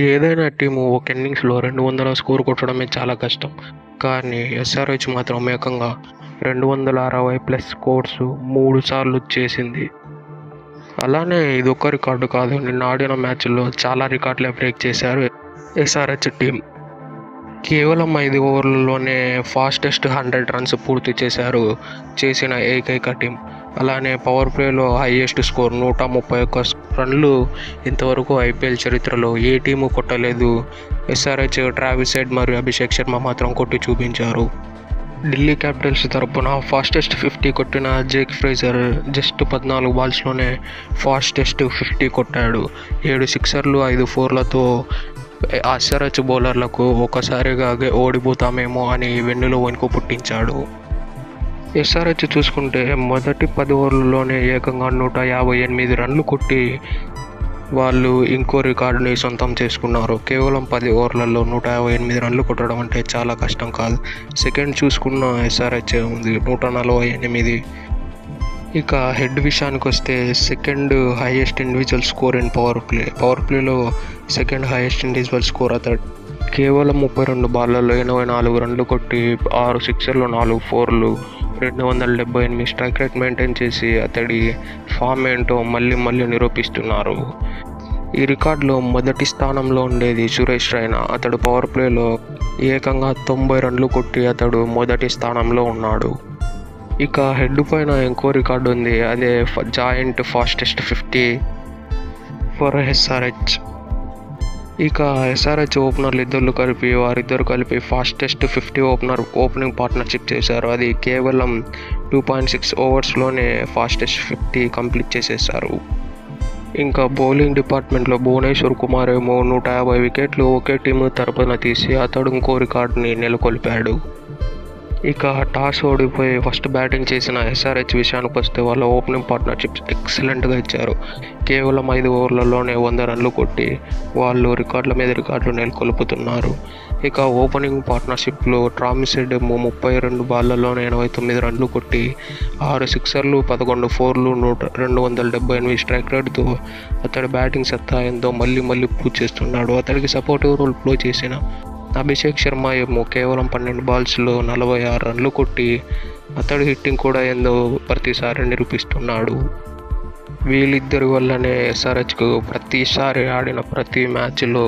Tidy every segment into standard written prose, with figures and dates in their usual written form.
ఏదైనా టీము ఒక ఇన్నింగ్స్‌లో 200 స్కోర్ కొట్టడమే చాలా కష్టం. కానీ ఎస్ఆర్‌హెచ్ మాత్రం ఏకంగా 260+ స్కోర్స్ 3 సార్లు చేసింది. అలానే ఇదొక్క రికార్డు కాదు, నిన్న ఆడిన మ్యాచ్‌ల్లో చాలా రికార్డులే బ్రేక్ చేశారు ఎస్ఆర్‌హెచ్ టీమ్. కేవలం 5 ఓవర్లలోనే ఫాస్టెస్ట్ 100 రన్స్ పూర్తి చేసిన ఏకైక టీం. అలానే పవర్ ప్లేలో హైయెస్ట్ స్కోర్ 131 రన్లు ఇంతవరకు ఐపీఎల్ చరిత్రలో ఏ టీము కొట్టలేదు. ఎస్ఆర్‌హెచ్ ట్రావిస్ హెడ్ మరియు అభిషేక్ శర్మ మాత్రం కొట్టి చూపించారు. ఢిల్లీ క్యాపిటల్స్ తరపున ఫాస్టెస్ట్ 50 కొట్టిన జేక్ ఫ్రేజర్ జస్ట్ 14 బాల్స్లోనే ఫాస్టెస్ట్ 50 కొట్టాడు. 7 సిక్సర్లు 5 ఫోర్లతో ఎస్ఆర్‌హెచ్ బౌలర్లకు ఒక్కసారిగా ఓడిపోతామేమో అని వెన్నులో వణుకు పుట్టించాడు. ఎస్ఆర్‌హెచ్ చూసుకుంటే మొదటి 10 ఓవర్లలోనే ఏకంగా 158 రన్లు కొట్టి వాళ్ళు ఇంకో రికార్డుని సొంతం చేసుకున్నారు. కేవలం 10 ఓవర్లలో 158 రన్లు కొట్టడం అంటే చాలా కష్టం కాదు. సెకండ్ చూసుకున్న ఎస్ఆర్‌హెచ్ ఉంది 148. ఇక హెడ్ విషయానికి వస్తే second highest individual score in power ప్లేలో సెకండ్ హైయెస్ట్ ఇండివిజువల్ స్కోర్ అతడు. కేవలం 32 బాళ్లలో 84 రన్లు కొట్టి 6 సిక్సర్లు 4 ఫోర్లు 278 స్ట్రైక్ రేట్ మెయింటైన్ చేసి అతడి ఫామ్ ఏంటో మళ్ళీ నిరూపిస్తున్నారు. ఈ రికార్డులో మొదటి స్థానంలో ఉండేది సురేష్ రైనా. అతడు పవర్ ప్లేలో ఏకంగా 90 రన్లు కొట్టి అతడు మొదటి స్థానంలో ఉన్నాడు. ఇక హెడ్ పైన ఇంకో రికార్డు ఉంది, అదే జాయింట్ ఫాస్టెస్ట్ 50 ఫర్ ఎస్ఆర్‌హెచ్. ఇక ఎస్ఆర్‌హెచ్ ఓపెనర్లు వారిద్దరు కలిపి ఫాస్టెస్ట్ 50 ఓపెనింగ్ పార్ట్నర్షిప్ చేశారు. అది కేవలం 2.6 ఓవర్స్లోనే ఫాస్టెస్ట్ 50 కంప్లీట్ చేసేశారు. ఇంకా బౌలింగ్ డిపార్ట్మెంట్లో భువనేశ్వర్ కుమార్ ఏమో 150 వికెట్లు ఒకే టీము తరపున తీసి అతడు ఇంకో రికార్డుని నెలకొల్పాడు. ఇక టాస్ ఓడిపోయి ఫస్ట్ బ్యాటింగ్ చేసిన ఎస్ఆర్‌హెచ్ విషయానికి వస్తే వాళ్ళ ఓపెనింగ్ పార్ట్నర్షిప్స్ ఎక్సలెంట్గా ఇచ్చారు. కేవలం 5 ఓవర్లలోనే 100 రన్లు కొట్టి వాళ్ళు రికార్డుల మీద రికార్డులు నెలకొల్పుతున్నారు. ఇక ఓపెనింగ్ పార్ట్నర్షిప్లో ట్రావిస్ హెడ్ 32 బాళ్లలోనే 89 రన్లు కొట్టి 6 సిక్సర్లు 11 ఫోర్లు 278 స్ట్రైక్ రేట్తో అతడి బ్యాటింగ్ సత్తా ఎంతో మళ్ళీ ప్రూవ్ చేస్తున్నాడు. అతడికి సపోర్టివ్ రోల్ ప్లే చేసిన అభిషేక్ శర్మ ఏమో కేవలం 12 బాల్స్లో 46 రన్లు కొట్టి అతడి హిట్టింగ్ కూడా ఏందో ప్రతిసారి నిరూపిస్తున్నాడు. వీళ్ళిద్దరి వల్లనే ఎస్ఆర్‌హెచ్కు ప్రతిసారి ఆడిన ప్రతి మ్యాచ్లో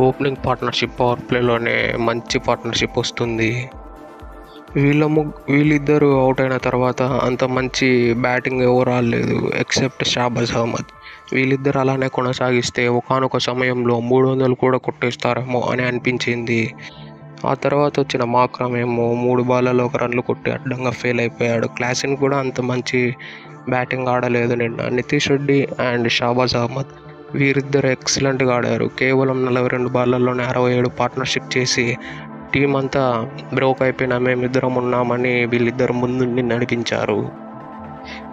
ఓపెనింగ్ పార్ట్నర్షిప్ పవర్ ప్లేలోనే మంచి పార్ట్నర్షిప్ వస్తుంది. వీళ్ళిద్దరూ అవుట్ అయిన తర్వాత అంత మంచి బ్యాటింగ్ ఎవరు ఆడలేదు ఎక్సెప్ట్ షాబాజ్ అహ్మద్. వీళ్ళిద్దరు అలానే కొనసాగిస్తే ఒకానొక సమయంలో 300 కూడా కొట్టేస్తారేమో అని అనిపించింది. ఆ తర్వాత వచ్చిన మాక్రమ్ ఏమో 3 బాళ్లలో 1 రన్లు కొట్టి అడ్డంగా ఫెయిల్ అయిపోయాడు. క్లాసెన్ కూడా అంత మంచి బ్యాటింగ్ ఆడలేదు నిన్న. నితీష్ రెడ్డి అండ్ షాబాజ్ అహ్మద్ వీరిద్దరు ఎక్సలెంట్గా ఆడారు. కేవలం 42 బాళ్లలోనే 67 పార్ట్నర్షిప్ చేసి టీం అంతా బ్రోక్ అయిపోయినా మేమిద్దరం ఉన్నామని వీళ్ళిద్దరు ముందుండి నడిపించారు.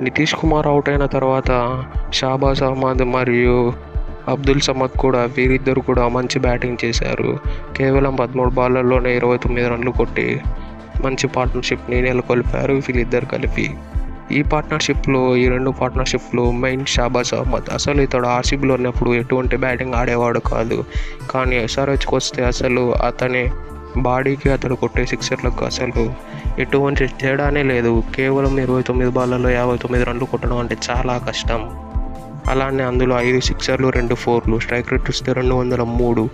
నితీష్ కుమార్ అవుట్ అయిన తర్వాత షాబాజ్ అహ్మద్ మరియు అబ్దుల్ సమద్ వీరిద్దరు కూడా మంచి బ్యాటింగ్ చేశారు. కేవలం 13 బాళ్లలోనే 29 రన్లు కొట్టి మంచి పార్ట్నర్షిప్ని నెలకొల్పారు వీళ్ళిద్దరు కలిపి. ఈ రెండు పార్ట్నర్షిప్లో మెయిన్ షాబాజ్ అహ్మద్. అసలు ఇతడు ఆర్సీబీలో ఉన్నప్పుడు ఎటువంటి బ్యాటింగ్ ఆడేవాడు కాదు. కానీ ఎస్ఆర్‌హెచ్కి వస్తే అసలు అతని బాడీకి అతడు కొట్టే సిక్సర్లకు అసలు ఎటువంటి తేడానే లేదు. కేవలం 29 బాళ్లలో 59 రన్లు కొట్టడం అంటే చాలా కష్టం. అలానే అందులో 5 సిక్సర్లు 2 ఫోర్లు స్ట్రైక్ రేట్ వస్తే 203.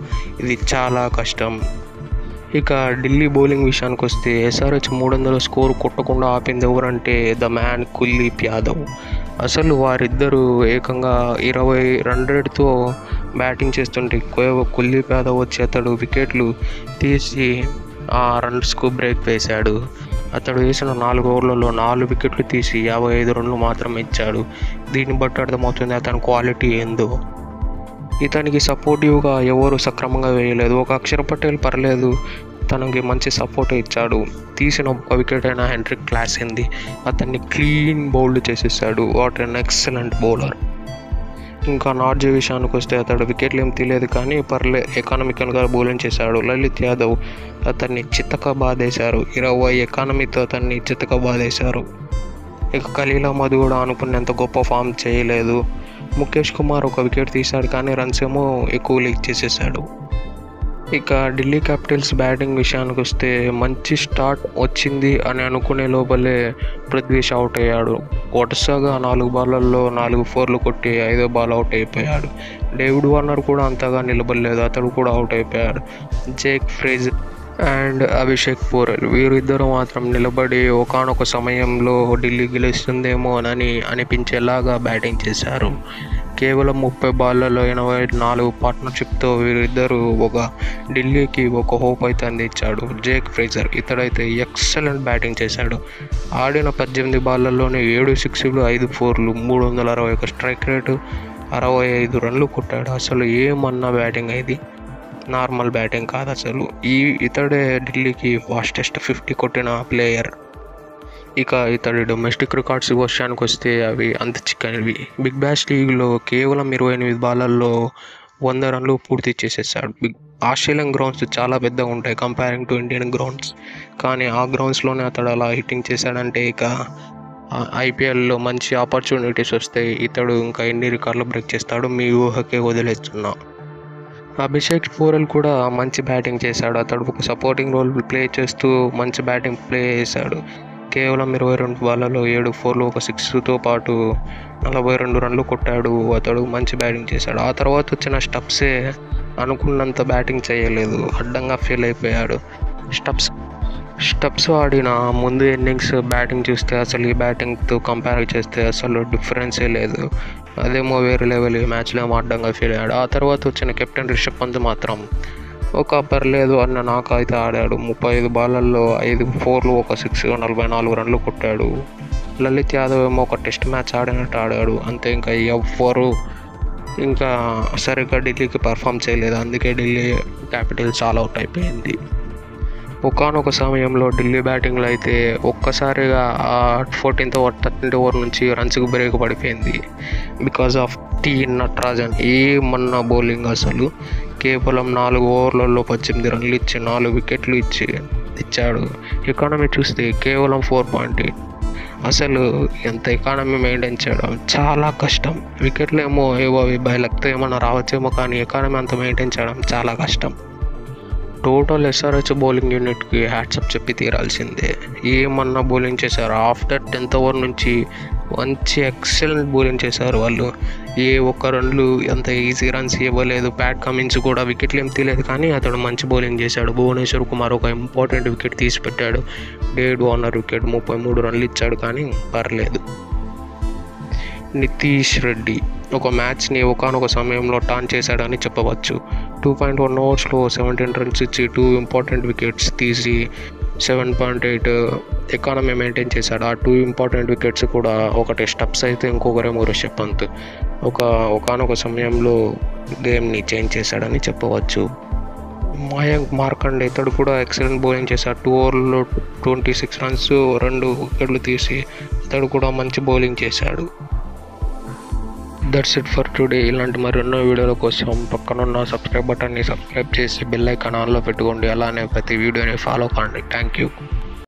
ఇది చాలా కష్టం. ఇక ఢిల్లీ బౌలింగ్ విషయానికి వస్తే ఎస్ఆర్‌హెచ్ 300 స్కోర్ కొట్టకుండా ఆపింది ఎవరంటే ద మ్యాన్ కుల్దీప్ యాదవ్. అసలు వారిద్దరూ ఏకంగా 20 రన్ రేట్తో బ్యాటింగ్ చేస్తుంటే కుల్దీప్ యాదవ్ వచ్చి అతడు వికెట్లు తీసి ఆ రన్స్కు బ్రేక్ వేశాడు. అతడు వేసిన 4 ఓవర్లలో 4 వికెట్లు తీసి 55 రన్లు మాత్రమే ఇచ్చాడు. దీన్ని బట్టి అర్థమవుతుంది అతని క్వాలిటీ ఏందో. ఇతనికి సపోర్టివ్గా ఎవరు సక్రమంగా వేయలేదు. ఒక అక్షర్ పటేల్ పర్లేదు, తనకి మంచి సపోర్ట్ ఇచ్చాడు. తీసిన ఒక వికెట్ అయినా హెన్రిక్ క్లాసెన్ది, అతన్ని క్లీన్ బౌల్డ్ చేసేసాడు. What an excellent bowler. ఇంకా నార్జే విషయానికి వస్తే అతడు వికెట్లు ఏం తీయలేదు కానీ ఎకానమికల్గా బౌలింగ్ చేశాడు. లలిత్ యాదవ్ అతన్ని చితక బాధేశారు. 20 ఎకానమీతో అతన్ని చితక బాధేశారు. ఇక ఖలీల్ అహ్మద్ కూడా అనుకున్నంత గొప్ప ఫామ్ చేయలేదు. ముఖేష్ కుమార్ ఒక వికెట్ తీశాడు కానీ రన్స్ ఏమో ఎక్కువ లీక్ చేసేసాడు. ఇక ఢిల్లీ క్యాపిటల్స్ బ్యాటింగ్ విషయానికి వస్తే మంచి స్టార్ట్ వచ్చింది అని అనుకునే లోపలే పృథ్వీ షా అవుట్ అయ్యాడు. వరుసగా 4 బాళ్ళల్లో 4 4లు కొట్టి 5వ బాల్ అవుట్ అయిపోయాడు. డేవిడ్ వార్నర్ కూడా అంతగా నిలబడలేదు, అతడు కూడా అవుట్ అయిపోయాడు. Jake Fraser and Abhishek Porel వీరిద్దరూ మాత్రం నిలబడి ఒకానొక సమయంలో ఢిల్లీ గెలుస్తుందేమో అని అనిపించేలాగా బ్యాటింగ్ చేశారు. కేవలం 30 బాళ్ళలో 84 పార్ట్నర్షిప్తో వీరిద్దరూ ఢిల్లీకి ఒక హోప్ అయితే అందించాడు. జేక్ ఫ్రేజర్ ఇతడైతే ఎక్సలెంట్ బ్యాటింగ్ చేశాడు. ఆడిన 18 బాళ్ళల్లోనే 7 సిక్స్లు 5 4లు 361 స్ట్రైక్ రేటు 65 రన్లు కొట్టాడు. అసలు ఏమన్నా బ్యాటింగ్ ఇది, నార్మల్ బ్యాటింగ్ కాదు అసలు. ఇతడే ఢిల్లీకి ఫాస్టెస్ట్ 50 కొట్టిన ప్లేయర్. ఇక ఇతడి డొమెస్టిక్ రికార్డ్స్ విషయానికి వస్తే అవి అంత చిక్కనివి. బిగ్ బ్యాష్ లీగ్లో కేవలం 28 బాళ్ళల్లో 100 రన్లు పూర్తి చేసేసాడు. ఆస్ట్రేలియన్ గ్రౌండ్స్ చాలా పెద్దగా ఉంటాయి కంపేరింగ్ టు ఇండియన్ గ్రౌండ్స్, కానీ ఆ గ్రౌండ్స్లోనే అతడు అలా హిట్టింగ్ చేశాడంటే ఇక ఐపీఎల్లో మంచి ఆపర్చునిటీస్ వస్తాయి. ఇతడు ఇంకా ఎన్ని రికార్డులు బ్రేక్ చేస్తాడో మీ ఊహకే వదిలేస్తున్నా. అభిషేక్ పోరెల్ కూడా మంచి బ్యాటింగ్ చేశాడు. అతడు ఒక సపోర్టింగ్ రోల్ ప్లే చేస్తూ మంచి బ్యాటింగ్ ప్లే చేశాడు. కేవలం 22 బాళ్ళలో 7 4లు 1 6తో పాటు 42 రన్లు కొట్టాడు. అతడు మంచి బ్యాటింగ్ చేశాడు. ఆ తర్వాత వచ్చిన స్టబ్సే అనుకున్నంత బ్యాటింగ్ చేయలేదు, అడ్డంగా ఫెయిల్ అయిపోయాడు. స్టబ్స్ ఆడిన ముందు ఇన్నింగ్స్ బ్యాటింగ్ చూస్తే అసలు ఈ బ్యాటింగ్తో కంపేర్ చేస్తే అసలు డిఫరెన్సే లేదు. అదేమో వేరే లెవెల్, ఈ మ్యాచ్లో ఏమో అడ్డంగా ఫీల్ అయ్యాడు. ఆ తర్వాత వచ్చిన కెప్టెన్ రిషబ్ పంత్ మాత్రం పర్లేదు అన్న నాకు అయితే ఆడాడు. 35 బాళ్ళల్లో 5 4లు 1 6 44 రన్లు కొట్టాడు. లలిత్ యాదవ్ ఏమో ఒక టెస్ట్ మ్యాచ్ ఆడినట్టు ఆడాడు అంతే. ఇంకా ఎవ్వరు ఇంకా సరిగ్గా ఢిల్లీకి పర్ఫామ్ చేయలేదు, అందుకే ఢిల్లీ క్యాపిటల్స్ ఆల్ అవుట్ అయిపోయింది. ఒకానొక సమయంలో ఢిల్లీ బ్యాటింగ్లో అయితే ఒక్కసారిగా 14th ఓవర్ 13th ఓవర్ నుంచి రన్స్కి బ్రేక్ పడిపోయింది బికాజ్ ఆఫ్ టీ నటరాజన్. ఏమన్నా బౌలింగ్ అసలు. కేవలం 4 ఓవర్లలో 18 రన్లు ఇచ్చి 4 వికెట్లు ఇచ్చాడు. ఎకానమీ చూస్తే కేవలం 4.8. అసలు ఎంత ఎకానమీ మెయింటైన్ చేయడం చాలా కష్టం. వికెట్లు ఏమో అవి బై లక్తో ఏమన్నా రావచ్చేమో, కానీ ఎకానమీ అంత మెయింటైన్ చేయడం చాలా కష్టం. టోటల్ ఎస్ఆర్హెచ్ బౌలింగ్ యూనిట్కి హ్యాట్సప్ చెప్పి తీరాల్సిందే. ఏమన్నా బౌలింగ్ చేశారు. ఆఫ్టర్ 10th ఓవర్ నుంచి మంచి ఎక్సలెంట్ బౌలింగ్ చేశారు వాళ్ళు. ఏ ఒక్క రన్లు అంత ఈజీ రన్స్ ఇవ్వలేదు. ప్యాట్ కమిన్స్ కూడా వికెట్లు ఏం తీయలేదు, కానీ అతడు మంచి బౌలింగ్ చేశాడు. భువనేశ్వర్ కుమార్ ఒక ఇంపార్టెంట్ వికెట్ తీసి పెట్టాడు. డేవిడ్ వార్నర్ వికెట్ 33 రన్లు ఇచ్చాడు, కానీ పర్లేదు. నితీష్ రెడ్డి ఒక మ్యాచ్ని ఒకానొక సమయంలో టర్న్ చేశాడని చెప్పవచ్చు. 2.1 ఓవర్స్లో 17 రన్స్ ఇచ్చి 2 ఇంపార్టెంట్ వికెట్స్ తీసి 7.8 ఎకానమీ మెయింటైన్ చేశాడు. ఆ 2 ఇంపార్టెంట్ వికెట్స్ కూడా ఒకటి స్టబ్స్ అయితే ఇంకొకరేమో రిషబ్ పంత్. ఒకానొక సమయంలో గేమ్ని చేంజ్ చేశాడని చెప్పవచ్చు. మయాంక్ మార్కండే ఇతడు కూడా ఎక్సలెంట్ బౌలింగ్ చేశాడు. 2 ఓవర్లలో 26 రన్స్ 2 వికెట్లు తీసి ఇతడు కూడా మంచి బౌలింగ్ చేశాడు. That's it for today. ఇలాంటి మరెన్నో వీడియోల కోసం పక్కనున్న సబ్స్క్రైబ్ బటన్ని సబ్స్క్రైబ్ చేసి బెల్ ఐకాన్ ఆన్లో పెట్టుకోండి. అలానే ప్రతి వీడియోని ఫాలో కండి. Thank you.